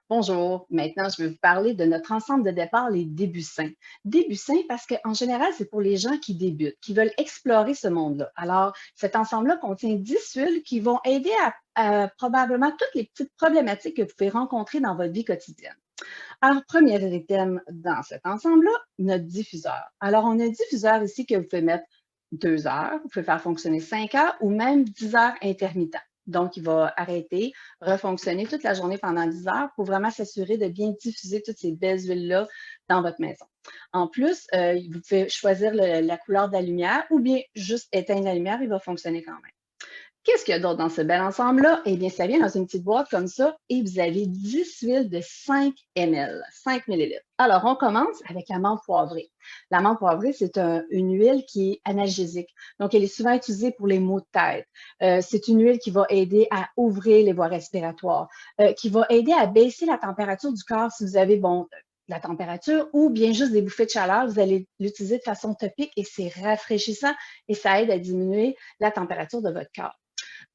Bonjour, maintenant je vais vous parler de notre ensemble de départ, les débuts sains. Débuts sains parce qu'en général, c'est pour les gens qui débutent, qui veulent explorer ce monde-là. Alors, cet ensemble-là contient 10 huiles qui vont aider à probablement toutes les petites problématiques que vous pouvez rencontrer dans votre vie quotidienne. Alors, premier item dans cet ensemble-là, notre diffuseur. Alors, on a un diffuseur ici que vous pouvez mettre 2 heures, vous pouvez faire fonctionner 5 heures ou même 10 heures intermittents. Donc, il va arrêter, refonctionner toute la journée pendant 10 heures pour vraiment s'assurer de bien diffuser toutes ces belles huiles-là dans votre maison. En plus, vous pouvez choisir la couleur de la lumière ou bien juste éteindre la lumière, il va fonctionner quand même. Qu'est-ce qu'il y a d'autre dans ce bel ensemble-là? Eh bien, ça vient dans une petite boîte comme ça et vous avez 10 huiles de 5 ml, 5 millilitres. Alors, on commence avec la menthe poivrée. La menthe poivrée, c'est une huile qui est analgésique. Donc, elle est souvent utilisée pour les maux de tête. C'est une huile qui va aider à ouvrir les voies respiratoires, qui va aider à baisser la température du corps si vous avez, bon, la température ou bien juste des bouffées de chaleur. Vous allez l'utiliser de façon topique et c'est rafraîchissant et ça aide à diminuer la température de votre corps.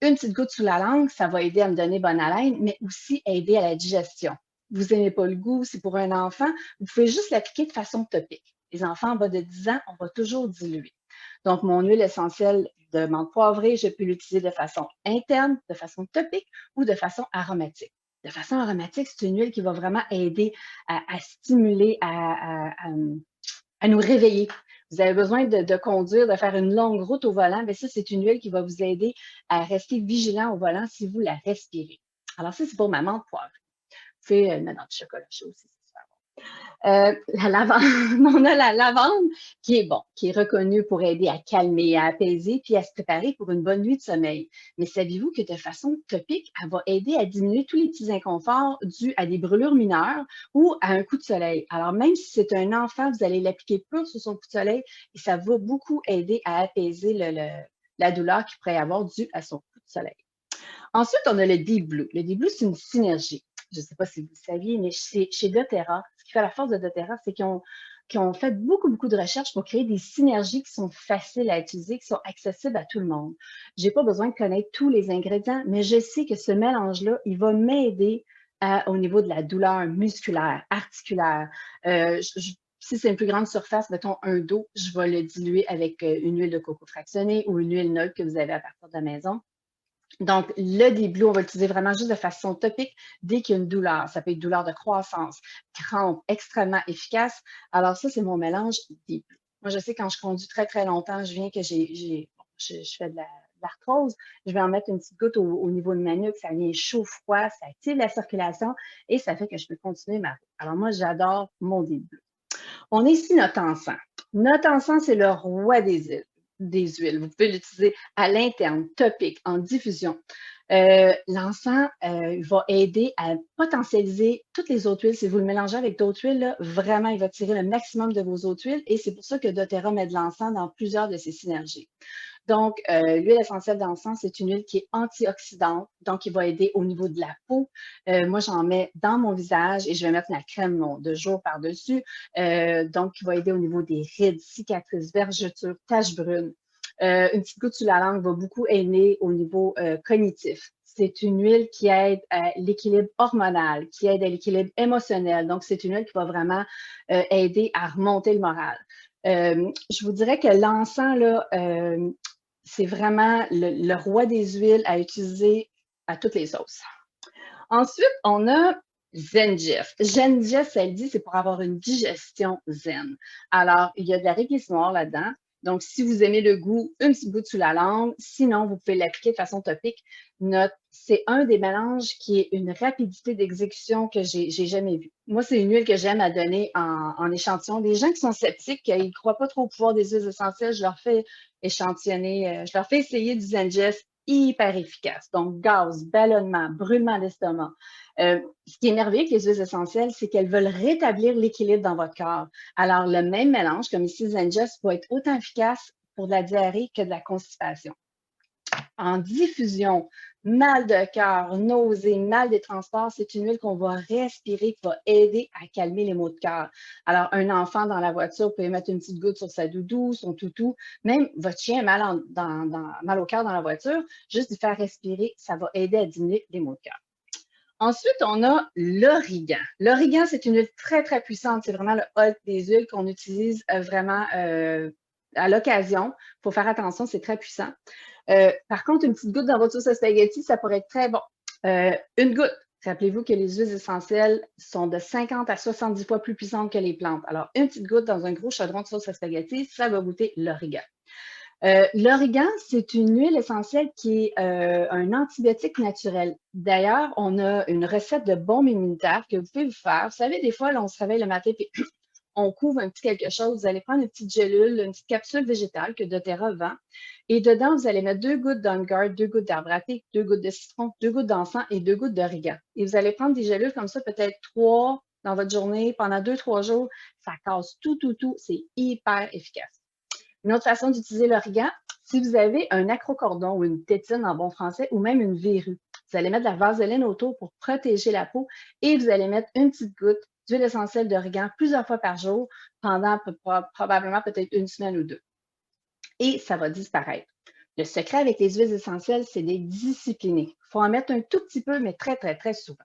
Une petite goutte sous la langue, ça va aider à me donner bonne haleine, mais aussi aider à la digestion. Vous n'aimez pas le goût, c'est pour un enfant, vous pouvez juste l'appliquer de façon topique. Les enfants en bas de 10 ans, on va toujours diluer. Donc, mon huile essentielle de menthe poivrée, je peux l'utiliser de façon interne, de façon topique ou de façon aromatique. De façon aromatique, c'est une huile qui va vraiment aider à stimuler, à nous réveiller. Vous avez besoin de conduire, de faire une longue route au volant, mais ça, c'est une huile qui va vous aider à rester vigilant au volant si vous la respirez. Alors ça, c'est pour ma menthe poivrée. Vous pouvez le mettre dans du chocolat chaud aussi, c'est super bon. La lavande, on a la lavande qui est bon, qui est reconnue pour aider à calmer, à apaiser, puis à se préparer pour une bonne nuit de sommeil. Mais saviez-vous que de façon topique, elle va aider à diminuer tous les petits inconforts dus à des brûlures mineures ou à un coup de soleil. Alors, même si c'est un enfant, vous allez l'appliquer pur sur son coup de soleil et ça va beaucoup aider à apaiser la douleur qu'il pourrait avoir due à son coup de soleil. Ensuite, on a le Deep Blue. Le Deep Blue, c'est une synergie. Je ne sais pas si vous le saviez, mais chez doTERRA, ce qui fait la force de doTERRA, c'est qu'ils ont fait beaucoup de recherches pour créer des synergies qui sont faciles à utiliser, qui sont accessibles à tout le monde. Je n'ai pas besoin de connaître tous les ingrédients, mais je sais que ce mélange-là, il va m'aider au niveau de la douleur musculaire, articulaire. Si c'est une plus grande surface, mettons un dos, je vais le diluer avec une huile de coco fractionnée ou une huile neutre que vous avez à partir de la maison. Donc, le Deblu, on va l'utiliser vraiment juste de façon topique dès qu'il y a une douleur. Ça peut être douleur de croissance, crampe, extrêmement efficace. Alors, ça, c'est mon mélange Deblu. Moi, je sais quand je conduis très longtemps, je viens que je fais de l'arthrose, je vais en mettre une petite goutte au niveau de ma nuque, ça vient chaud, froid, ça active la circulation et ça fait que je peux continuer ma route. Alors, moi, j'adore mon Deblu. On a ici notre encens. Notre encens, c'est le roi des huiles. Vous pouvez l'utiliser à l'interne, topique, en diffusion. L'encens va aider à potentialiser toutes les autres huiles. Si vous le mélangez avec d'autres huiles, là, vraiment, il va tirer le maximum de vos autres huiles et c'est pour ça que doTERRA met de l'encens dans plusieurs de ses synergies. Donc, l'huile essentielle d'encens, c'est une huile qui est antioxydante, donc il va aider au niveau de la peau. Moi, j'en mets dans mon visage et je vais mettre la crème de jour par-dessus. Donc, il va aider au niveau des rides, cicatrices, vergetures, taches brunes. Une petite goutte sur la langue va beaucoup aider au niveau cognitif. C'est une huile qui aide à l'équilibre hormonal, qui aide à l'équilibre émotionnel. Donc, c'est une huile qui va vraiment aider à remonter le moral. Je vous dirais que l'encens, là, c'est vraiment le roi des huiles à utiliser à toutes les sauces. Ensuite, on a Zengef. Zengef, ça le dit, c'est pour avoir une digestion zen. Alors, il y a de la réglisse noire là-dedans. Donc, si vous aimez le goût, une petite goutte sous la langue. Sinon, vous pouvez l'appliquer de façon topique. Note, c'est un des mélanges qui est une rapidité d'exécution que j'ai jamais vue. Moi, c'est une huile que j'aime à donner en échantillon. Les gens qui sont sceptiques, ils ne croient pas trop au pouvoir des huiles essentielles, je leur fais échantillonner, je leur fais essayer du Zengef hyper efficace. Donc, gaz, ballonnement, brûlement d'estomac. Ce qui est merveilleux avec les huiles essentielles, c'est qu'elles veulent rétablir l'équilibre dans votre corps. Alors, le même mélange, comme ici, Zengef, va être autant efficace pour de la diarrhée que de la constipation. En diffusion, mal de cœur, nausées, mal des transports, c'est une huile qu'on va respirer, qui va aider à calmer les maux de cœur. Alors, un enfant dans la voiture, vous pouvez mettre une petite goutte sur sa doudou, son toutou, même votre chien a mal au cœur dans la voiture, juste lui faire respirer, ça va aider à diminuer les maux de cœur. Ensuite, on a l'origan. L'origan, c'est une huile très, très puissante. C'est vraiment le hot des huiles qu'on utilise vraiment à l'occasion. Il faut faire attention, c'est très puissant. Par contre, une petite goutte dans votre sauce à spaghetti, ça pourrait être très bon. Une goutte. Rappelez-vous que les huiles essentielles sont de 50 à 70 fois plus puissantes que les plantes. Alors, une petite goutte dans un gros chaudron de sauce à spaghetti, ça va goûter l'origan. L'origan, c'est une huile essentielle qui est un antibiotique naturel. D'ailleurs, on a une recette de bombe immunitaire que vous pouvez vous faire. Vous savez, des fois, là, on se réveille le matin et on couvre un petit quelque chose. Vous allez prendre une petite gélule, une petite capsule végétale que doTERRA vend. Et dedans, vous allez mettre 2 gouttes d'OnGuard, 2 gouttes d'arbre à thé, 2 gouttes de citron, 2 gouttes d'encens et 2 gouttes d'origan. Et vous allez prendre des gélules comme ça, peut-être 3 dans votre journée, pendant 2-3 jours. Ça casse tout, tout, tout. C'est hyper efficace. Une autre façon d'utiliser l'origan, si vous avez un acrocordon ou une tétine en bon français ou même une verrue, vous allez mettre de la vaseline autour pour protéger la peau et vous allez mettre une petite goutte d'huile essentielle d'origan plusieurs fois par jour pendant probablement peut-être une semaine ou 2. Et ça va disparaître. Le secret avec les huiles essentielles, c'est d'être discipliné. Il faut en mettre un tout petit peu, mais très, très, très souvent.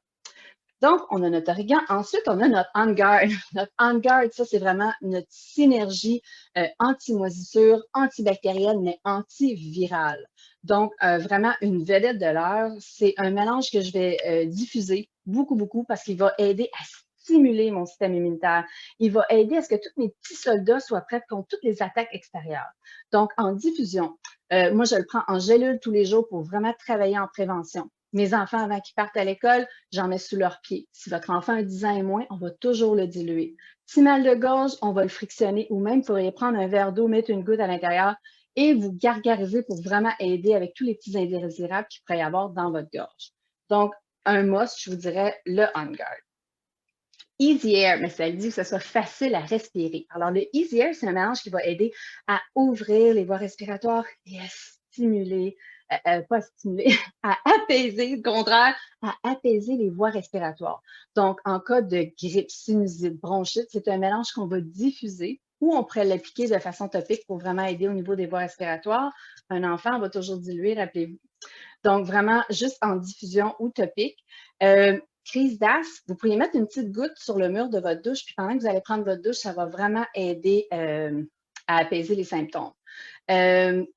Donc, on a notre origan. Ensuite, on a notre OnGuard. Notre OnGuard, ça, c'est vraiment notre synergie anti-moisissure, antibactérienne, mais antivirale. Donc, vraiment une vedette de l'heure. C'est un mélange que je vais diffuser beaucoup, beaucoup parce qu'il va aider à stimuler mon système immunitaire. Il va aider à ce que tous mes petits soldats soient prêts contre toutes les attaques extérieures. Donc, en diffusion, moi, je le prends en gélule tous les jours pour vraiment travailler en prévention. Mes enfants, avant qu'ils partent à l'école, j'en mets sous leurs pieds. Si votre enfant a 10 ans et moins, on va toujours le diluer. Petit mal de gorge, on va le frictionner ou même, vous pourriez prendre un verre d'eau, mettre une goutte à l'intérieur et vous gargariser pour vraiment aider avec tous les petits indésirables qu'il pourrait y avoir dans votre gorge. Donc, un must, je vous dirais, le OnGuard. Easy Air, mais ça dit que ce soit facile à respirer. Alors, le Easy Air, c'est un mélange qui va aider à ouvrir les voies respiratoires et à stimuler, pas à stimuler, à apaiser, au contraire, à apaiser les voies respiratoires. Donc, en cas de grippe, sinusite, bronchite, c'est un mélange qu'on va diffuser ou on pourrait l'appliquer de façon topique pour vraiment aider au niveau des voies respiratoires. Un enfant va toujours diluer, rappelez-vous. Donc, vraiment, juste en diffusion ou topique. Crise d'asthme, vous pourriez mettre une petite goutte sur le mur de votre douche, puis pendant que vous allez prendre votre douche, ça va vraiment aider à apaiser les symptômes.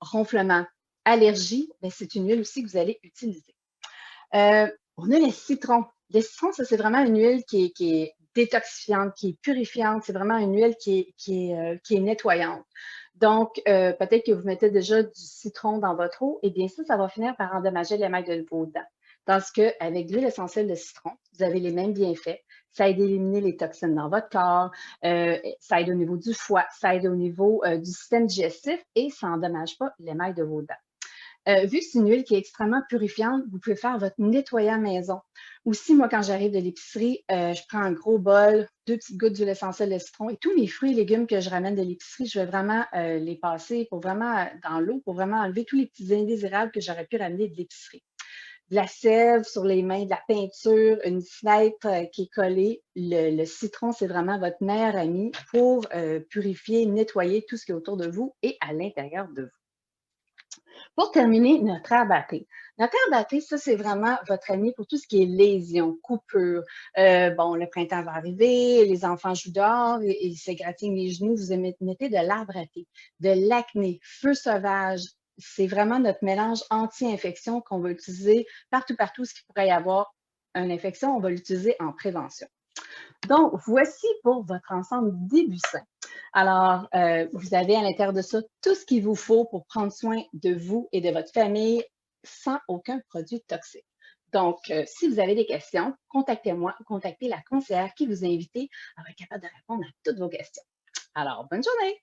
Ronflement, allergie, c'est une huile aussi que vous allez utiliser. On a le citron. Le citron, ça, c'est vraiment une huile qui est détoxifiante, qui est purifiante. C'est vraiment une huile qui est nettoyante. Donc, peut-être que vous mettez déjà du citron dans votre eau, et bien ça va finir par endommager l'émail de vos dents. Tandis qu'avec l'huile essentielle de citron, vous avez les mêmes bienfaits. Ça aide à éliminer les toxines dans votre corps, ça aide au niveau du foie, ça aide au niveau du système digestif et ça n'endommage pas l'émail de vos dents. Vu que c'est une huile qui est extrêmement purifiante, vous pouvez faire votre nettoyant maison. Aussi, moi, quand j'arrive de l'épicerie, je prends un gros bol, 2 petites gouttes d'huile essentielle de citron et tous mes fruits et légumes que je ramène de l'épicerie, je vais vraiment les passer pour vraiment dans l'eau, pour vraiment enlever tous les petits indésirables que j'aurais pu ramener de l'épicerie. De la sève sur les mains, de la peinture, une fenêtre qui est collée. Le citron, c'est vraiment votre meilleur ami pour purifier, nettoyer tout ce qui est autour de vous et à l'intérieur de vous. Pour terminer, notre herbe à thé. Notre herbe à thé, ça, c'est vraiment votre ami pour tout ce qui est lésions, coupures. Bon, le printemps va arriver, les enfants jouent dehors et ils s'égratignent les genoux. Vous mettez de l'arbre à thé, de l'acné, feu sauvage. C'est vraiment notre mélange anti-infection qu'on va utiliser partout, partout, ce qui pourrait y avoir une infection, on va l'utiliser en prévention. Donc, voici pour votre ensemble début sain. Alors, vous avez à l'intérieur de ça tout ce qu'il vous faut pour prendre soin de vous et de votre famille sans aucun produit toxique. Donc, si vous avez des questions, contactez-moi ou contactez la conseillère qui vous a invité à être capable de répondre à toutes vos questions. Alors, bonne journée!